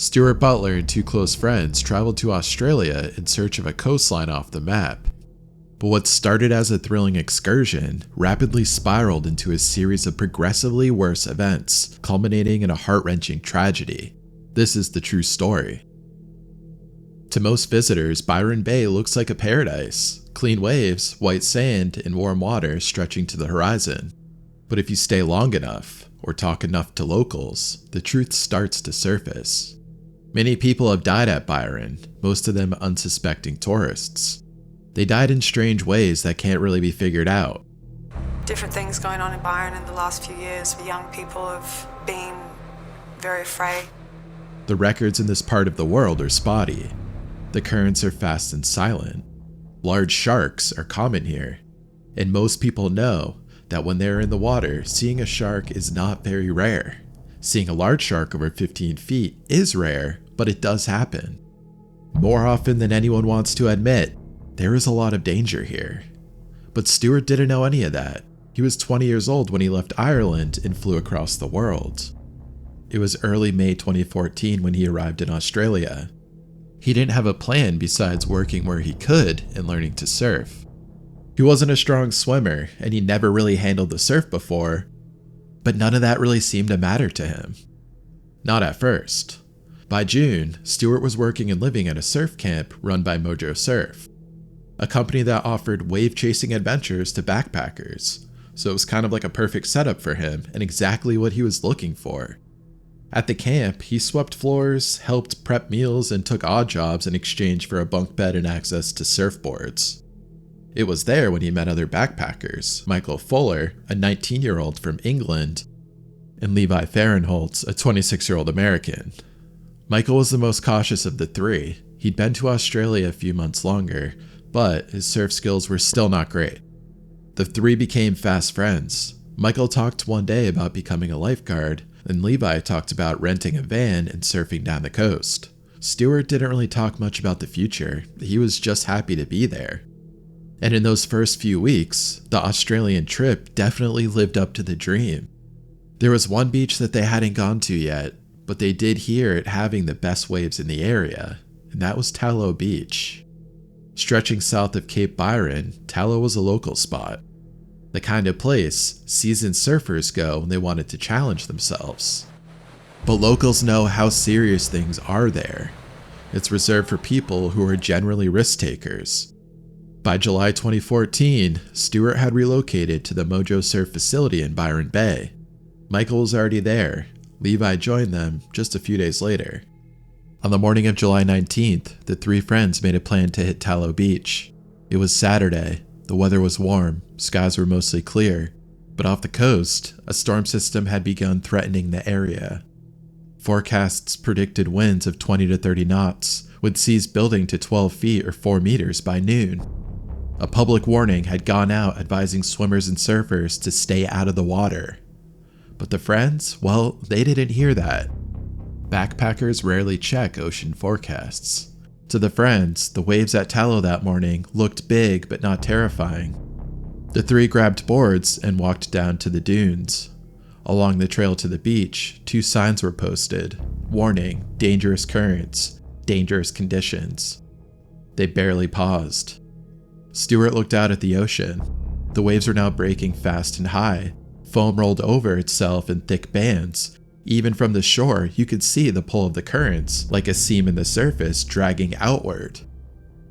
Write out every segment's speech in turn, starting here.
Stuart, Butler, and two close friends traveled to Australia in search of a coastline off the map. But what started as a thrilling excursion rapidly spiraled into a series of progressively worse events, culminating in a heart-wrenching tragedy. This is the true story. To most visitors, Byron Bay looks like a paradise. Clean waves, white sand, and warm water stretching to the horizon. But if you stay long enough, or talk enough to locals, the truth starts to surface. Many people have died at Byron, most of them unsuspecting tourists. They died in strange ways that can't really be figured out. Different things going on in Byron in the last few years. The young people have been very afraid. The records in this part of the world are spotty. The currents are fast and silent. Large sharks are common here, and most people know that when they're in the water, seeing a shark is not very rare. Seeing a large shark over 15 feet is rare, but it does happen. More often than anyone wants to admit, there is a lot of danger here. But Stuart didn't know any of that. He was 20 years old when he left Ireland and flew across the world. It was early May 2014 when he arrived in Australia. He didn't have a plan besides working where he could and learning to surf. He wasn't a strong swimmer, and he never really handled the surf before, but none of that really seemed to matter to him. Not at first. By June, Stuart was working and living at a surf camp run by Mojo Surf, a company that offered wave-chasing adventures to backpackers, so it was kind of like a perfect setup for him and exactly what he was looking for. At the camp, he swept floors, helped prep meals, and took odd jobs in exchange for a bunk bed and access to surfboards. It was there when he met other backpackers, Michael Fuller, a 19-year-old from England, and Levi Fahrenholtz, a 26-year-old American. Michael was the most cautious of the three. He'd been to Australia a few months longer, but his surf skills were still not great. The three became fast friends. Michael talked one day about becoming a lifeguard, and Levi talked about renting a van and surfing down the coast. Stuart didn't really talk much about the future. He was just happy to be there. And in those first few weeks, the Australian trip definitely lived up to the dream. There was one beach that they hadn't gone to yet, but they did hear it having the best waves in the area, and that was Tallow Beach. Stretching south of Cape Byron, Tallow was a local spot. The kind of place seasoned surfers go when they wanted to challenge themselves. But locals know how serious things are there. It's reserved for people who are generally risk takers. By July 2014, Stuart had relocated to the Mojo Surf facility in Byron Bay. Michael was already there. Levi joined them just a few days later. On the morning of July 19th, the three friends made a plan to hit Tallow Beach. It was Saturday. The weather was warm, skies were mostly clear, but off the coast, a storm system had begun threatening the area. Forecasts predicted winds of 20 to 30 knots, with seas building to 12 feet or 4 meters by noon. A public warning had gone out advising swimmers and surfers to stay out of the water. But the friends, well, they didn't hear that. Backpackers rarely check ocean forecasts. To the friends, the waves at Tallow that morning looked big but not terrifying. The three grabbed boards and walked down to the dunes. Along the trail to the beach, 2 signs were posted. Warning, dangerous currents, dangerous conditions. They barely paused. Stuart looked out at the ocean. The waves were now breaking fast and high. Foam rolled over itself in thick bands. Even from the shore, you could see the pull of the currents, like a seam in the surface dragging outward.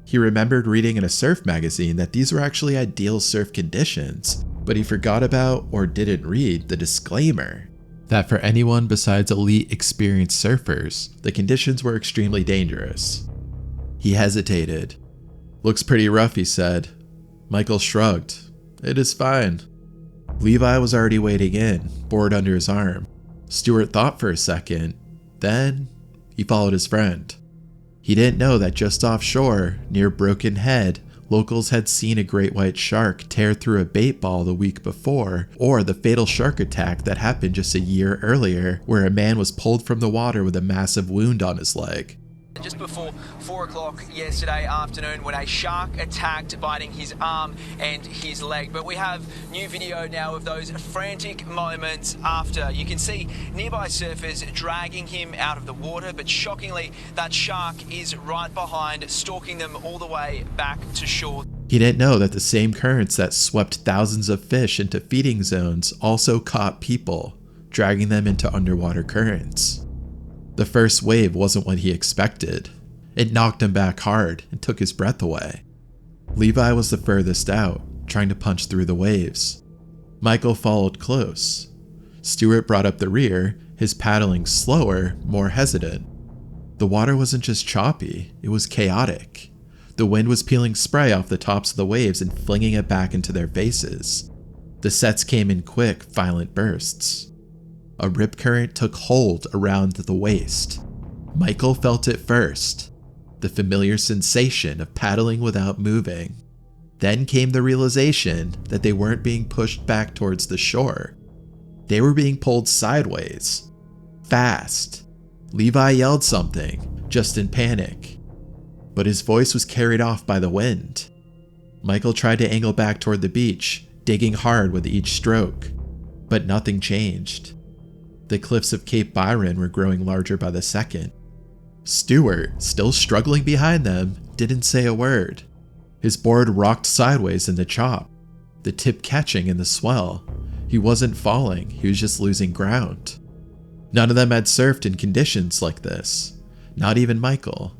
He remembered reading in a surf magazine that these were actually ideal surf conditions, but he forgot about or didn't read the disclaimer that for anyone besides elite experienced surfers, the conditions were extremely dangerous. He hesitated. "Looks pretty rough," he said. Michael shrugged. "It is fine." Levi was already wading in, board under his arm. Stuart thought for a second, then he followed his friend. He didn't know that just offshore, near Broken Head, locals had seen a great white shark tear through a bait ball the week before, or the fatal shark attack that happened just a year earlier, where a man was pulled from the water with a massive wound on his leg. Just before 4 o'clock yesterday afternoon when a shark attacked, biting his arm and his leg. But we have new video now of those frantic moments after. You can see nearby surfers dragging him out of the water, but shockingly, that shark is right behind, stalking them all the way back to shore. He didn't know that the same currents that swept thousands of fish into feeding zones also caught people, dragging them into underwater currents. The first wave wasn't what he expected. It knocked him back hard and took his breath away. Levi was the furthest out, trying to punch through the waves. Michael followed close. Stuart brought up the rear, his paddling slower, more hesitant. The water wasn't just choppy, it was chaotic. The wind was peeling spray off the tops of the waves and flinging it back into their faces. The sets came in quick, violent bursts. A rip current took hold around the waist. Michael felt it first, the familiar sensation of paddling without moving. Then came the realization that they weren't being pushed back towards the shore. They were being pulled sideways. Fast. Levi yelled something, just in panic. But his voice was carried off by the wind. Michael tried to angle back toward the beach, digging hard with each stroke. But nothing changed. The cliffs of Cape Byron were growing larger by the second. Stuart, still struggling behind them, didn't say a word. His board rocked sideways in the chop, the tip catching in the swell. He wasn't falling, he was just losing ground. None of them had surfed in conditions like this, not even Michael.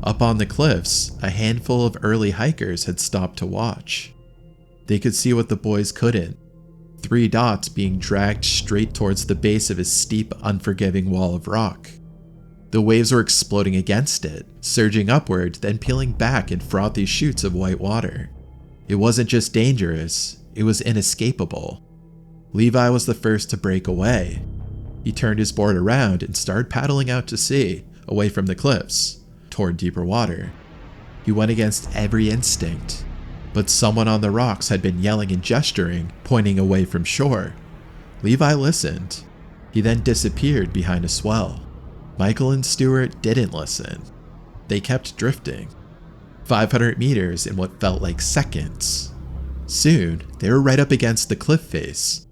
Up on the cliffs, a handful of early hikers had stopped to watch. They could see what the boys couldn't. 3 dots being dragged straight towards the base of his steep, unforgiving wall of rock. The waves were exploding against it, surging upward, then peeling back in frothy chutes of white water. It wasn't just dangerous, it was inescapable. Levi was the first to break away. He turned his board around and started paddling out to sea, away from the cliffs, toward deeper water. He went against every instinct. But someone on the rocks had been yelling and gesturing, pointing away from shore. Levi listened. He then disappeared behind a swell. Michael and Stuart didn't listen. They kept drifting. 500 meters in what felt like seconds. Soon, they were right up against the cliff face,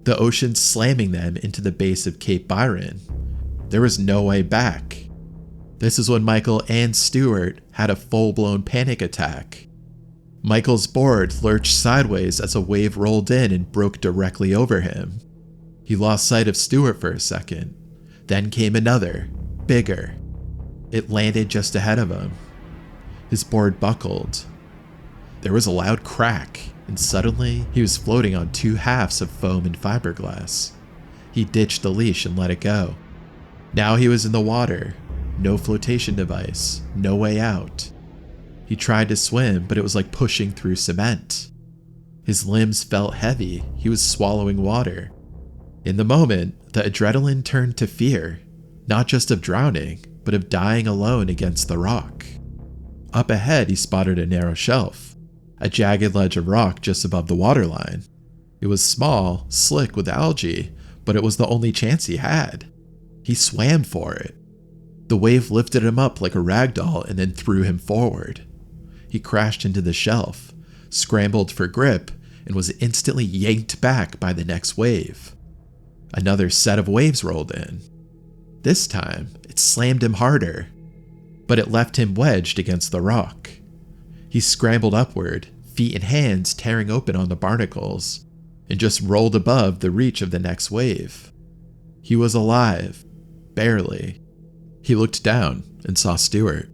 the ocean slamming them into the base of Cape Byron. There was no way back. This is when Michael and Stuart had a full-blown panic attack. Michael's board lurched sideways as a wave rolled in and broke directly over him. He lost sight of Stuart for a second. Then came another, bigger. It landed just ahead of him. His board buckled. There was a loud crack, and suddenly he was floating on 2 halves of foam and fiberglass. He ditched the leash and let it go. Now he was in the water. No flotation device, no way out. He tried to swim, but it was like pushing through cement. His limbs felt heavy. He was swallowing water. In the moment, the adrenaline turned to fear, not just of drowning, but of dying alone against the rock. Up ahead, he spotted a narrow shelf, a jagged ledge of rock just above the waterline. It was small, slick with algae, but it was the only chance he had. He swam for it. The wave lifted him up like a rag doll and then threw him forward. He crashed into the shelf, scrambled for grip, and was instantly yanked back by the next wave. Another set of waves rolled in. This time, it slammed him harder, but it left him wedged against the rock. He scrambled upward, feet and hands tearing open on the barnacles, and just rolled above the reach of the next wave. He was alive, barely. He looked down and saw Stuart.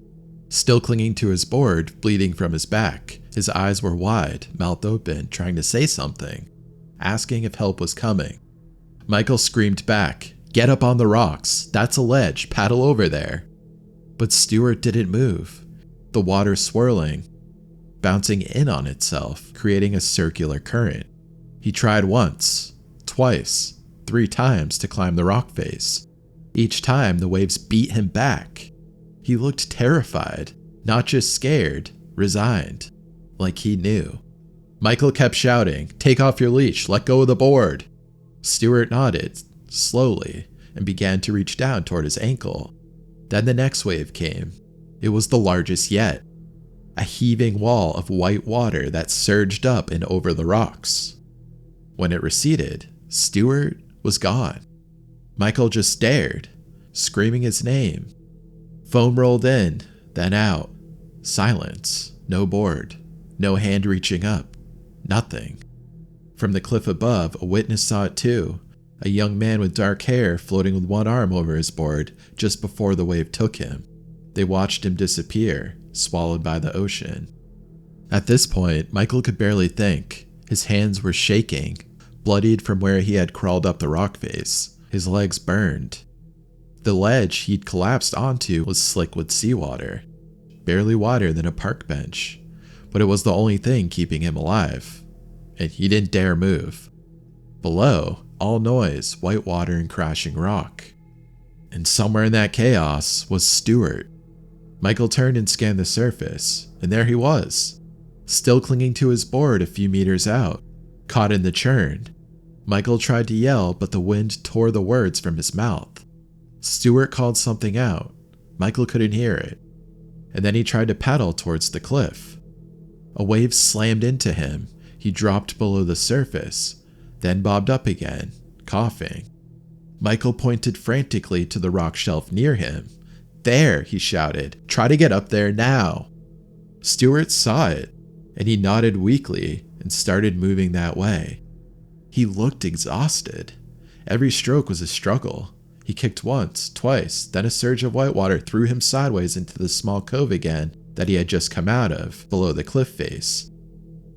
Still clinging to his board, bleeding from his back, his eyes were wide, mouth open, trying to say something, asking if help was coming. Michael screamed back, "Get up on the rocks, that's a ledge, paddle over there." But Stuart didn't move, the water swirling, bouncing in on itself, creating a circular current. He tried once, twice, 3 times to climb the rock face. Each time the waves beat him back. He looked terrified, not just scared, resigned, like he knew. Michael kept shouting, "Take off your leash, let go of the board." Stuart nodded, slowly, and began to reach down toward his ankle. Then the next wave came. It was the largest yet. A heaving wall of white water that surged up and over the rocks. When it receded, Stuart was gone. Michael just stared, screaming his name. Foam rolled in, then out. Silence, no board, no hand reaching up, nothing. From the cliff above, a witness saw it too. A young man with dark hair floating with one arm over his board just before the wave took him. They watched him disappear, swallowed by the ocean. At this point, Michael could barely think. His hands were shaking, bloodied from where he had crawled up the rock face. His legs burned. The ledge he'd collapsed onto was slick with seawater, barely wider than a park bench, but it was the only thing keeping him alive, and he didn't dare move. Below, all noise, white water, and crashing rock. And somewhere in that chaos was Stuart. Michael turned and scanned the surface, and there he was, still clinging to his board a few meters out, caught in the churn. Michael tried to yell, but the wind tore the words from his mouth. Stuart called something out. Michael couldn't hear it. And then he tried to paddle towards the cliff. A wave slammed into him. He dropped below the surface, then bobbed up again, coughing. Michael pointed frantically to the rock shelf near him. "There," he shouted. "Try to get up there now." Stuart saw it, and he nodded weakly and started moving that way. He looked exhausted. Every stroke was a struggle. He kicked once, twice, then a surge of white water threw him sideways into the small cove again that he had just come out of, below the cliff face.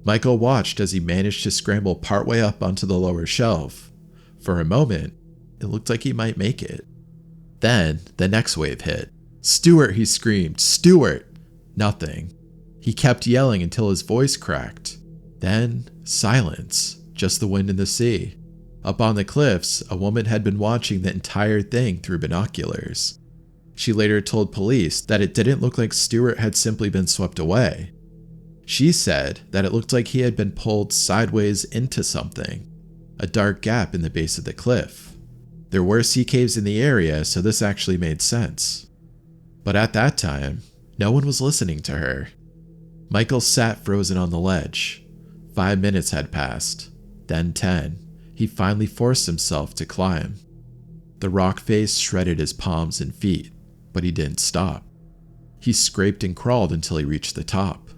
Michael watched as he managed to scramble partway up onto the lower shelf. For a moment, it looked like he might make it. Then, the next wave hit. "Stuart!" he screamed. "Stuart!" Nothing. He kept yelling until his voice cracked. Then, silence, just the wind and the sea. Up on the cliffs, a woman had been watching the entire thing through binoculars. She later told police that it didn't look like Stuart had simply been swept away. She said that it looked like he had been pulled sideways into something, a dark gap in the base of the cliff. There were sea caves in the area, so this actually made sense. But at that time, no one was listening to her. Michael sat frozen on the ledge. 5 minutes had passed, then 10. He finally forced himself to climb. The rock face shredded his palms and feet, but he didn't stop. He scraped and crawled until he reached the top.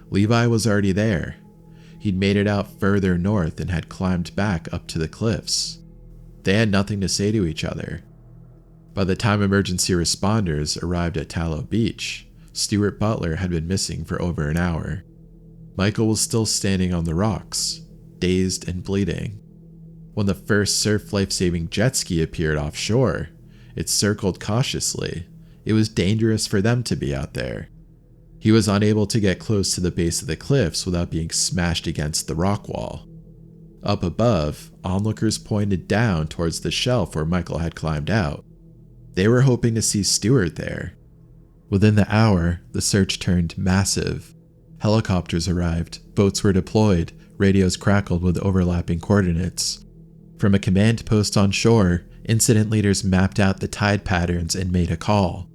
Levi was already there. He'd made it out further north and had climbed back up to the cliffs. They had nothing to say to each other. By the time emergency responders arrived at Tallow Beach, Stuart Butler had been missing for over an hour. Michael was still standing on the rocks, dazed and bleeding. When the first surf life-saving jet ski appeared offshore, it circled cautiously. It was dangerous for them to be out there. He was unable to get close to the base of the cliffs without being smashed against the rock wall. Up above, onlookers pointed down towards the shelf where Michael had climbed out. They were hoping to see Stuart there. Within the hour, the search turned massive. Helicopters arrived, boats were deployed, radios crackled with overlapping coordinates. From a command post on shore, incident leaders mapped out the tide patterns and made a call.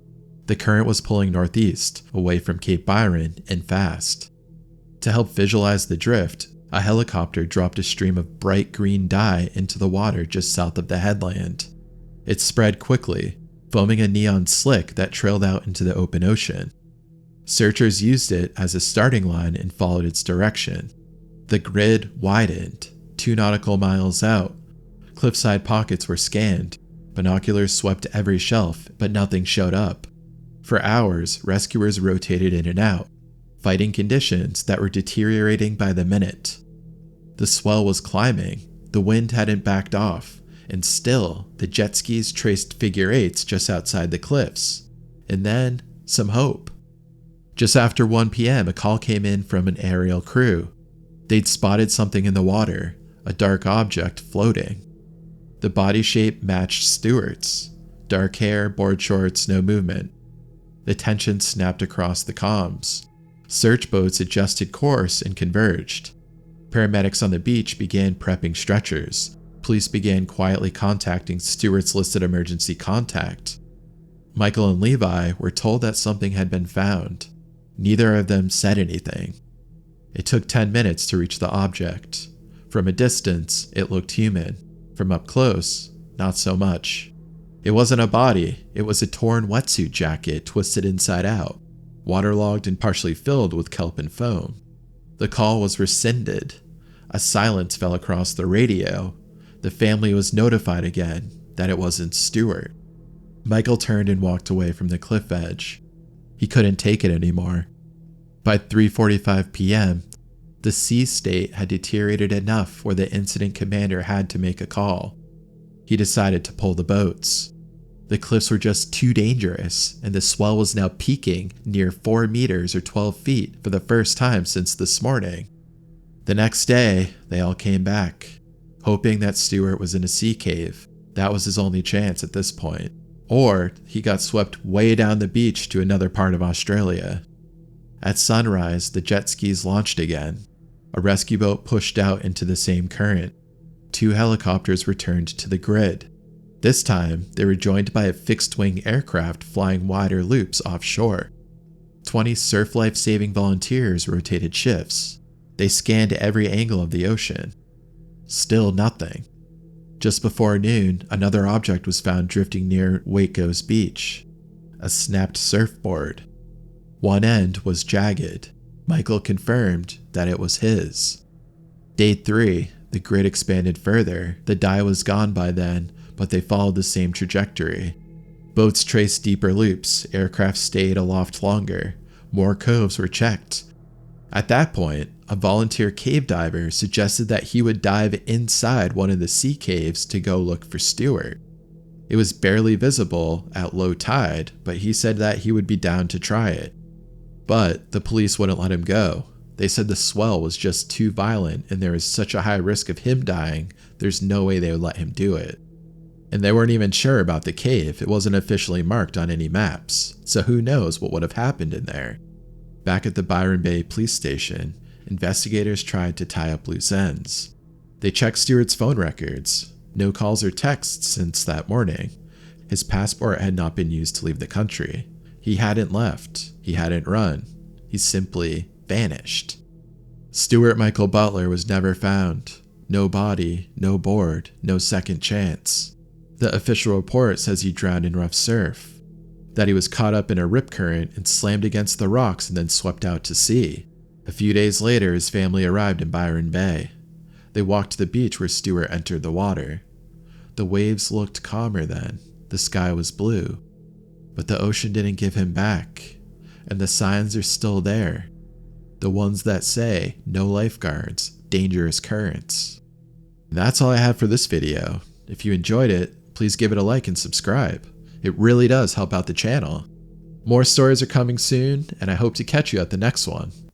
The current was pulling northeast, away from Cape Byron, and fast. To help visualize the drift, a helicopter dropped a stream of bright green dye into the water just south of the headland. It spread quickly, foaming a neon slick that trailed out into the open ocean. Searchers used it as a starting line and followed its direction. The grid widened, 2 nautical miles out. Cliffside pockets were scanned. Binoculars swept every shelf, but nothing showed up. For hours, rescuers rotated in and out, fighting conditions that were deteriorating by the minute. The swell was climbing, the wind hadn't backed off, and still, the jet skis traced figure eights just outside the cliffs. And then, some hope. Just after 1 p.m., a call came in from an aerial crew. They'd spotted something in the water, a dark object floating. The body shape matched Stuart's. Dark hair, board shorts, no movement. The tension snapped across the comms. Search boats adjusted course and converged. Paramedics on the beach began prepping stretchers. Police began quietly contacting Stuart's listed emergency contact. Michael and Levi were told that something had been found. Neither of them said anything. It took 10 minutes to reach the object. From a distance, it looked human. From up close, not so much. It wasn't a body, it was a torn wetsuit jacket twisted inside out, waterlogged and partially filled with kelp and foam. The call was rescinded. A silence fell across the radio. The family was notified again that it wasn't Stuart. Michael turned and walked away from the cliff edge. He couldn't take it anymore. By 3:45 p.m., the sea state had deteriorated enough where the incident commander had to make a call. He decided to pull the boats. The cliffs were just too dangerous, and the swell was now peaking near 4 meters or 12 feet for the first time since this morning. The next day, they all came back, hoping that Stuart was in a sea cave. That was his only chance at this point. Or he got swept way down the beach to another part of Australia. At sunrise, the jet skis launched again. A rescue boat pushed out into the same current. 2 helicopters returned to the grid. This time, they were joined by a fixed-wing aircraft flying wider loops offshore. 20 surf life-saving volunteers rotated shifts. They scanned every angle of the ocean. Still nothing. Just before noon, another object was found drifting near Waco's beach. A snapped surfboard. One end was jagged. Michael confirmed that it was his. Day 3, the grid expanded further. The dye was gone by then, but they followed the same trajectory. Boats traced deeper loops, aircraft stayed aloft longer, more coves were checked. At that point, a volunteer cave diver suggested that he would dive inside one of the sea caves to go look for Stuart. It was barely visible at low tide, but he said that he would be down to try it. But the police wouldn't let him go. They said the swell was just too violent and there was such a high risk of him dying, there's no way they would let him do it. And they weren't even sure about the cave, it wasn't officially marked on any maps, so who knows what would have happened in there. Back at the Byron Bay police station, investigators tried to tie up loose ends. They checked Stuart's phone records. No calls or texts since that morning. His passport had not been used to leave the country. He hadn't left. He hadn't run. He simply vanished. Stuart Michael Butler was never found. No body, no board, no second chance. The official report says he drowned in rough surf, that he was caught up in a rip current and slammed against the rocks and then swept out to sea. A few days later, his family arrived in Byron Bay. They walked to the beach where Stuart entered the water. The waves looked calmer then. The sky was blue. But the ocean didn't give him back, and the signs are still there. The ones that say, no lifeguards, dangerous currents. And that's all I have for this video. If you enjoyed it, please give it a like and subscribe. It really does help out the channel. More stories are coming soon, and I hope to catch you at the next one.